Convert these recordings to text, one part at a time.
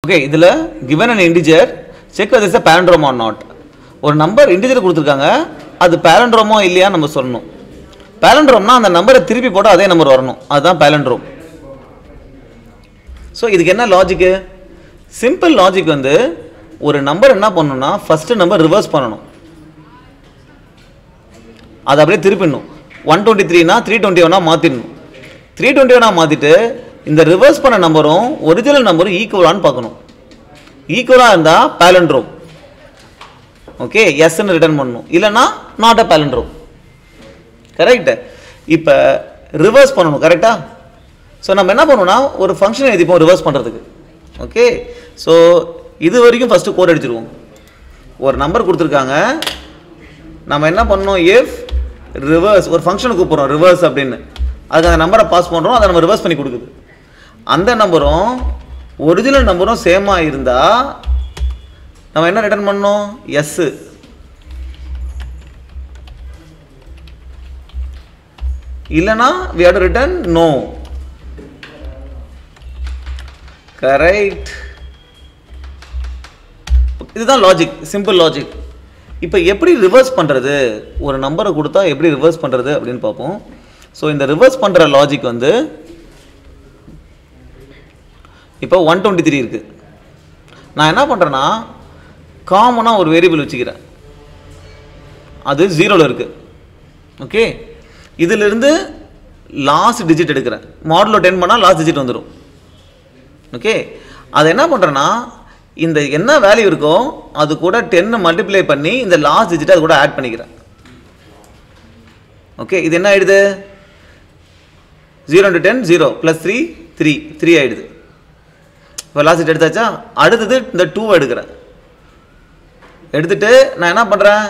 Okay, இதில் given an integer check whether it's a palindrome or not. ஒரு number integer கொடுத்துருக்காங்க, அது palindrome இல்லையா நம்ம சொல்லணும். palindromeனா அந்த நம்பரை திருப்பி போட்டால் அதே நம்பர் வரணும், அதுதான் palindrome. ஸோ இதுக்கு என்ன லாஜிக்கு? சிம்பிள் லாஜிக் வந்து ஒரு நம்பர் என்ன பண்ணணும்னா ஃபஸ்ட்டு நம்பர் ரிவர்ஸ் பண்ணணும், அதை அப்படியே திருப்பிடணும். 123னா 321 மாற்றிடணும். 321 மாற்றிட்டு இந்த ரிவர்ஸ் பண்ண நம்பரும் ஒரிஜினல் நம்பரும் ஈக்குவலான்னு பார்க்கணும். ஈக்குவலாக இருந்தால் palindrome. ஓகே, எஸ்ன்னு ரிட்டர்ன் பண்ணணும், இல்லைன்னா நாட் அ palindrome. கரெக்ட். இப்போ ரிவர்ஸ் பண்ணணும், கரெக்டா? ஸோ நம்ம என்ன பண்ணணும்னா ஒரு ஃபங்க்ஷன் எழுதிப்போம் ரிவர்ஸ் பண்ணுறதுக்கு. ஓகே, ஸோ இது வரைக்கும் ஃபஸ்ட்டு கோட் அடிச்சிருவோம். ஒரு நம்பர் கொடுத்துருக்காங்க, நம்ம என்ன பண்ணணும், இஃப் ரிவர்ஸ் ஒரு ஃபங்க்ஷனை கூப்பிட்றோம் ரிவர்ஸ் அப்படின்னு, அதுக்கு அந்த நம்பரை பாஸ் பண்ணுறோம், அதை நம்ம ரிவர்ஸ் பண்ணி கொடுக்குது. அந்த நம்பரும் ஒரிஜினல் நம்பரும் சேமாக இருந்தால் நம்ம என்ன ரிட்டர்ன் பண்ணணும், எஸ். இல்லைனா we have to return no. Correct. இதுதான் லாஜிக், சிம்பிள் லாஜிக். இப்போ எப்படி ரிவர்ஸ் பண்ணுறது, ஒரு நம்பரை கொடுத்தா எப்படி ரிவர்ஸ் பண்ணுறது அப்படின்னு பார்ப்போம். ஸோ இந்த ரிவர்ஸ் பண்ணுற லாஜிக் வந்து இப்போ 123 இருக்குது. நான் என்ன பண்ணுறேன்னா காமனாக ஒரு வேரியபிள் வச்சுக்கிறேன், அது 0ல் இருக்குது. ஓகே, இதிலிருந்து லாஸ்ட் டிஜிட் எடுக்கிறேன். மாடுலோ 10 பண்ணால் லாஸ்ட் டிஜிட் வந்துடும். ஓகே, அதை என்ன பண்ணுறேன்னா இந்த என்ன வேல்யூ இருக்கோ அது கூட 10 மல்டிப்ளை பண்ணி இந்த லாஸ்ட் டிஜிட்டை அது கூட ஆட் பண்ணிக்கிறேன். ஓகே, இது என்ன ஆயிடுது, 0 into 10 0 + 3 3 ஆயிடுது. இப்போ லாஸ்ட் டிஜிட் எடுத்தாச்சா, அடுத்தது இந்த 2 எடுக்கிறேன். எடுத்துட்டு நான் என்ன பண்ணுறேன்,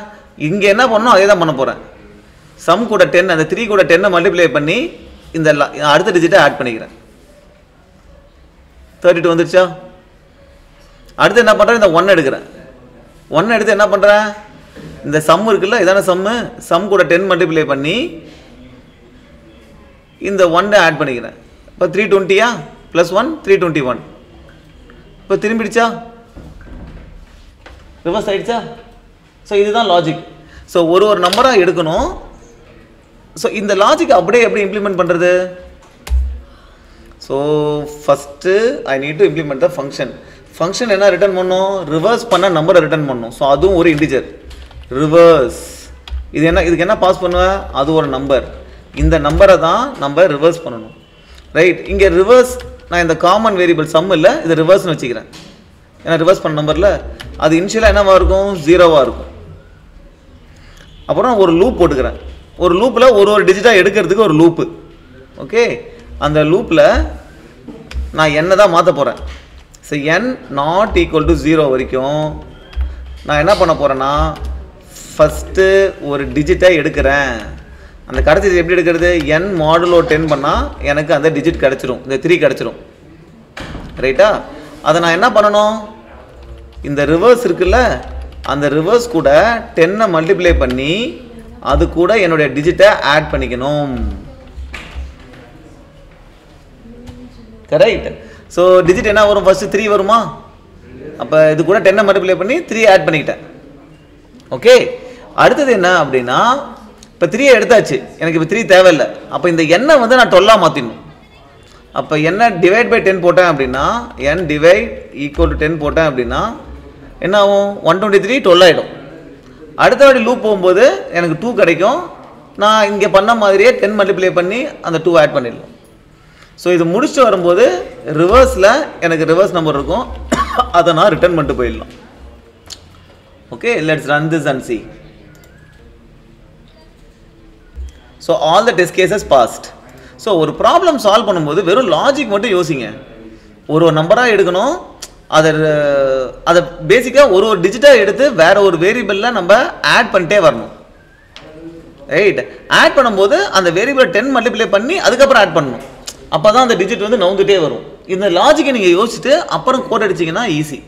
இங்கே என்ன பண்ணணும் அதே தான் பண்ண போகிறேன். சம் கூட 10, அந்த 3 கூட 10 மல்டிப்ளை பண்ணி இந்த அடுத்த டிஜிட்டை ஆட் பண்ணிக்கிறேன். 32 வந்துருச்சா. அடுத்து என்ன பண்ணுறேன், இந்த 1 எடுக்கிறேன். 1 எடுத்து என்ன பண்ணுறேன், இந்த சம் இருக்குல்ல, இதான சம்மு, சம் கூட 10 மல்டிப்ளை பண்ணி இந்த 1 ஆட் பண்ணிக்கிறேன். இப்போ 320 + 1 321. இப்போ திரும்பிடுச்சா, ரிவர்ஸ் ஆயிடுச்சா. ஸோ இதுதான் லாஜிக். ஸோ ஒரு நம்பராக எடுக்கணும். ஸோ இந்த லாஜிக் அப்படியே எப்படி இம்ப்ளிமெண்ட் பண்ணுறது? So first I need to implement the function. Function என்ன ரிட்டர்ன் பண்ணணும், ரிவர்ஸ் பண்ண நம்பரை ரிட்டர்ன் பண்ணணும். ஸோ அதுவும் ஒரு இன்டிஜர் ரிவர்ஸ். இது என்ன, இதுக்கு என்ன பாஸ் பண்ணுவேன், அது ஒரு நம்பர். இந்த நம்பரை தான் நம்ம ரிவர்ஸ் பண்ணணும். ரைட், இங்கே ரிவர்ஸ் நான் இந்த காமன் வேரியபிள் சம் இல்லை, இது ரிவர்ஸ்னு வச்சுக்கிறேன். ஏன்னா ரிவர்ஸ் பண்ண நம்பரில் அது இனிஷியலாக என்னவாக இருக்கும், 0வாக இருக்கும். அப்புறம் ஒரு லூப் போட்டுக்கிறேன். ஒரு லூப்பில் ஒரு டிஜிட்டாக எடுக்கிறதுக்கு ஒரு லூப்பு. ஓகே, அந்த லூப்பில் நான் என்ன தான் மாற்ற போகிறேன். ஸோ n ≠ 0 வரைக்கும் நான் என்ன பண்ண போகிறேன்னா ஃபஸ்ட்டு ஒரு டிஜிட்டை எடுக்கிறேன். அந்த கடைசி எப்படி எடுக்கிறது, n மாடுலோ 10 பண்ணால் எனக்கு அந்த டிஜிட் கிடச்சிரும், இந்த 3 கிடச்சிரும். ரைட்டா, அதை நான் என்ன பண்ணணும், இந்த ரிவர்ஸ் இருக்குல்ல, அந்த ரிவர்ஸ் கூட 10 மல்டிப்ளை பண்ணி அது கூட என்னுடைய டிஜிட்டை ஆட் பண்ணிக்கணும். கரெக்ட். ஸோ டிஜிட் என்ன வரும், ஃபஸ்ட்டு 3 வருமா, அப்போ இது கூட 10 மல்டிப்ளை பண்ணி 3 ஆட் பண்ணிக்கிட்டேன். ஓகே, அடுத்தது என்ன அப்படின்னா, இப்போ 3 எடுத்தாச்சு, எனக்கு இப்போ 3 தேவையில்லை. அப்போ இந்த எண்ணை வந்து நான் 12 மாற்றிடணும். அப்போ என்ன டிவைட் பை 10 போட்டேன் அப்படின்னா, n டிவைட் = 10 போட்டேன் அப்படின்னா என்ன ஆகும், 123 12 ஆகிடும். அடுத்த வாட்டி லூப் போகும்போது எனக்கு 2 கிடைக்கும். நான் இங்கே பண்ண மாதிரியே 10 மல்டிப்ளை பண்ணி அந்த 2 ஆட் பண்ணிடலாம். ஸோ இது முடிச்சுட்டு வரும்போது ரிவர்ஸில் எனக்கு ரிவர்ஸ் நம்பர் இருக்கும், அதை நான் ரிட்டர்ன் பண்ணிட்டு போயிடலாம். Okay, let's run this and see. So all the test cases passed. So ஒரு ப்ராப்ளம் சால்வ் பண்ணும்போது வெறும் லாஜிக் மட்டும் யோசிங்க. ஒரு நம்பராக எடுக்கணும், அதை பேசிக்காக ஒரு டிஜிட்டாக எடுத்து வேற ஒரு வேரியபிளில் நம்ம ஆட் பண்ணிட்டே வரணும். ரைட், ஆட் பண்ணும்போது அந்த வேரியபிளை 10 மல்டிப்ளை பண்ணி அதுக்கப்புறம் ஆட் பண்ணணும். அப்போ தான் அந்த டிஜிட் வந்து நவுந்துட்டே வரும். இந்த லாஜிக்கை நீங்கள் யோசிச்சுட்டு அப்புறம் கோட் அடிச்சிங்கன்னா ஈஸி.